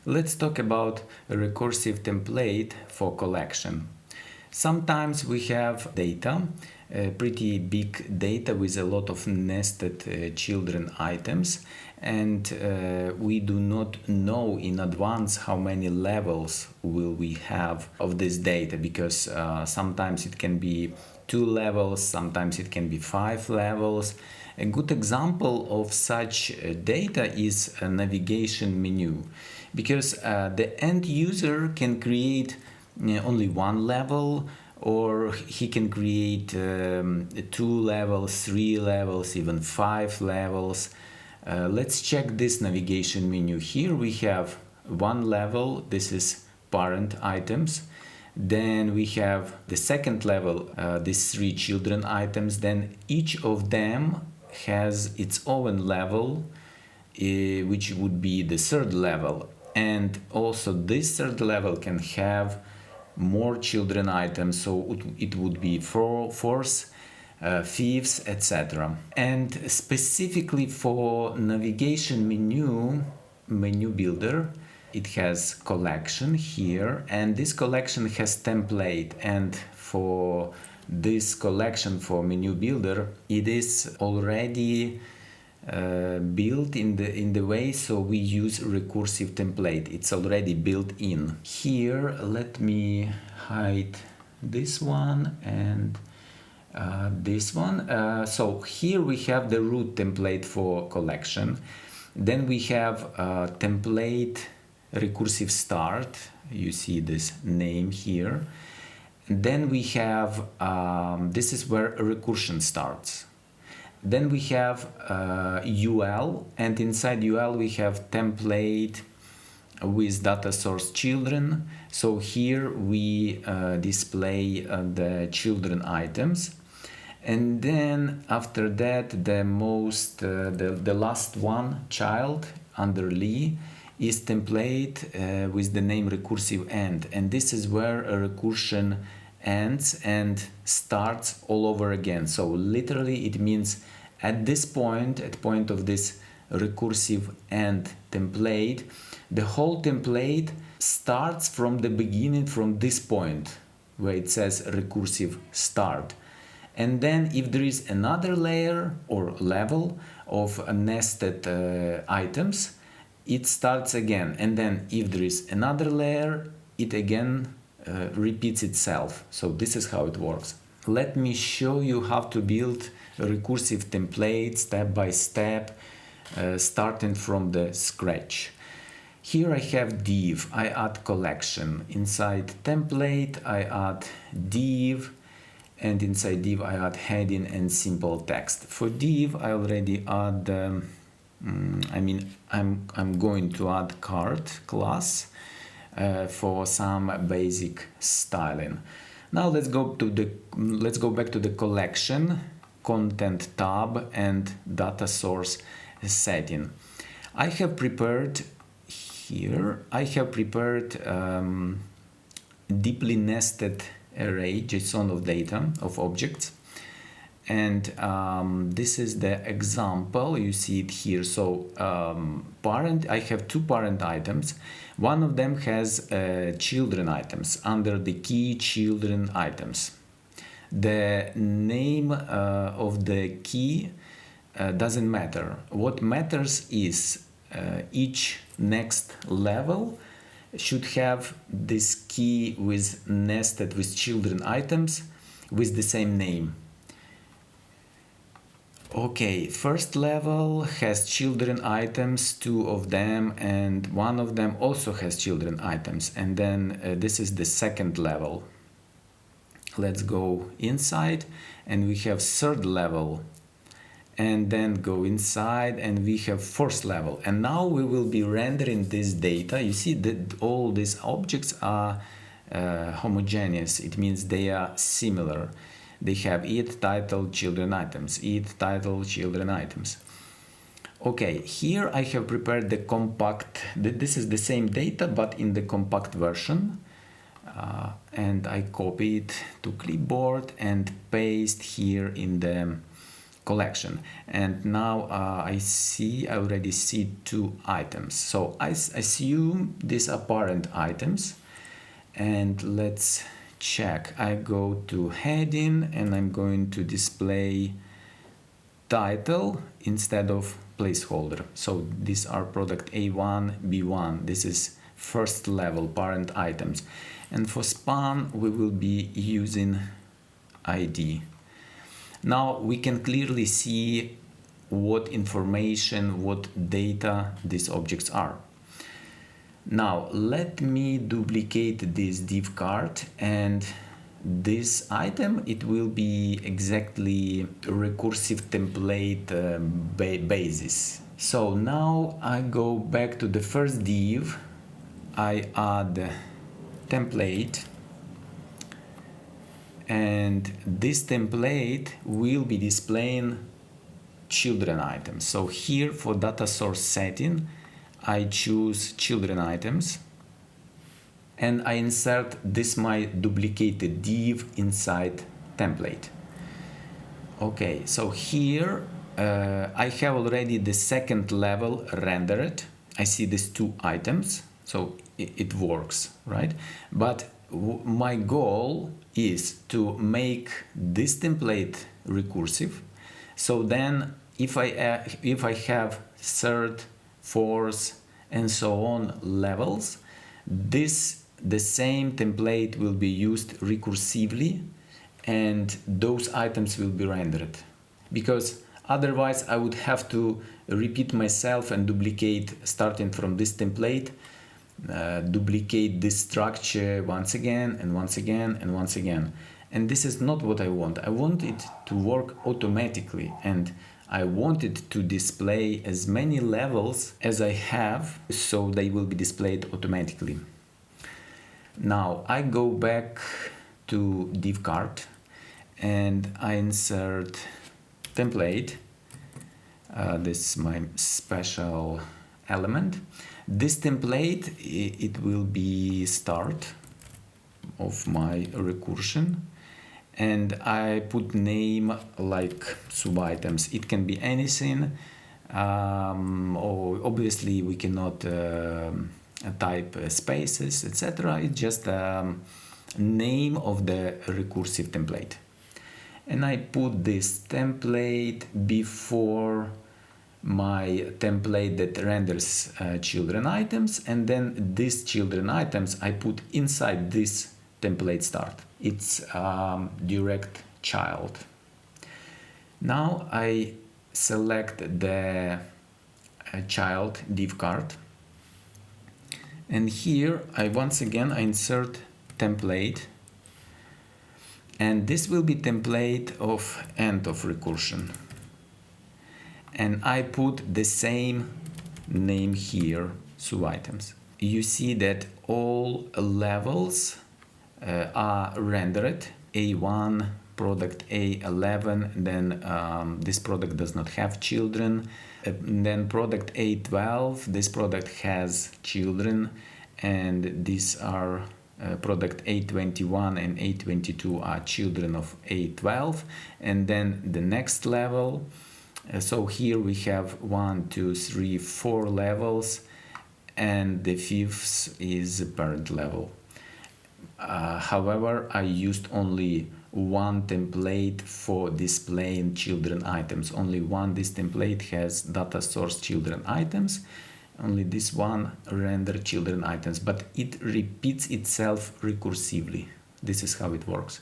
Let's talk about a recursive template for collection. Sometimes we have data, pretty big data with a lot of nested children items, and we do not know in advance how many levels will we have of this data, because sometimes it can be 2 levels, sometimes it can be 5 levels. A good example of such data is a navigation menu, because the end user can create only one level, or he can create 2 levels, 3 levels, even 5 levels. Let's check this navigation menu. Here we have one level, this is parent items. Then we have the second level, these 3 children items. Then each of them has its own level, which would be the third level. And also this third level can have more children items, so it would be fourths, fifths, etc. And specifically for navigation menu builder, it has collection here, and this collection has template. And for this collection for menu builder, it is already built in the way, so we use recursive template. It's already built in. Here, let me hide this one and this one. So here we have the root template for collection. Then we have template recursive start. You see this name here. Then we have this is where recursion starts. Then we have UL, and inside UL we have template with data source children. So here we display the children items, and then after that the last one, child, under Lee, is template with the name recursive end, and this is where a recursion ends and starts all over again. So literally it means at this point, at point of this recursive end template, the whole template starts from the beginning, from this point where it says recursive start. And then if there is another layer or level of nested items, it starts again. And then if there is another layer, it again repeats itself. So this is how it works. Let me show you how to build a recursive template step by step, starting from the scratch. Here I have div, I add collection. Inside template I add div, and inside div I add heading and simple text. For div I already add, I'm going to add card class for some basic styling. Now let's go back to the collection, content tab, and data source setting. I have prepared deeply nested array JSON of data of objects, and this is the example. You see it here. So I have 2 parent items. One of them has children items under the key children items. The name of the key doesn't matter. What matters is each next level should have this key nested with children items with the same name. Okay, first level has children items, 2 of them, and one of them also has children items. And then this is the second level. Let's go inside, and we have third level. And then go inside, and we have fourth level. And now we will be rendering this data. You see that all these objects are homogeneous. It means they are similar. They have it, title, children items, it, title, children items. Okay, here I have prepared the compact. This is the same data, but in the compact version. And I copy it to clipboard and paste here in the collection. And now I already see two items. So I assume these are parent items, and let's check. I go to heading and I'm going to display title instead of placeholder. So these are product A1, B1. This is first level parent items. And for span, we will be using ID. Now we can clearly see what information, what data these objects are. Now let me duplicate this div card, and this item, it will be exactly recursive template basis. So now I go back to the first div, I add template, and this template will be displaying children items. So here for data source setting, I choose children items, and I insert this my duplicated div inside template. Okay, so here I have already the second level rendered. I see these two items, so it works, right? But my goal is to make this template recursive. So then if I have third, fourth, and so on levels, the same template will be used recursively, and those items will be rendered. Because otherwise I would have to repeat myself and duplicate, starting from this template, duplicate this structure once again and once again and once again. And this is not what I want. I want it to work automatically, and I want it to display as many levels as I have, so they will be displayed automatically. Now I go back to div card and I insert template. This is my special element. This template, it will be start of my recursion, and I put name like sub-items. It can be anything, or obviously we cannot type spaces, etc. It's just name of the recursive template. And I put this template before my template that renders children items, and then these children items I put inside this template start. It's direct child. Now I select the child div card, and here I once again insert template, and this will be template of end of recursion. And I put the same name here, sub-items. You see that all levels are rendered. A1, product A11, then this product does not have children. Then product A12, this product has children, and these are product A21 and A22 are children of A12. And then the next level, so here we have 1, 2, 3, 4 levels, and the fifth is parent level. However, I used only one template for displaying children items. Only one, this template has data source children items. Only this one render children items, but it repeats itself recursively. This is how it works.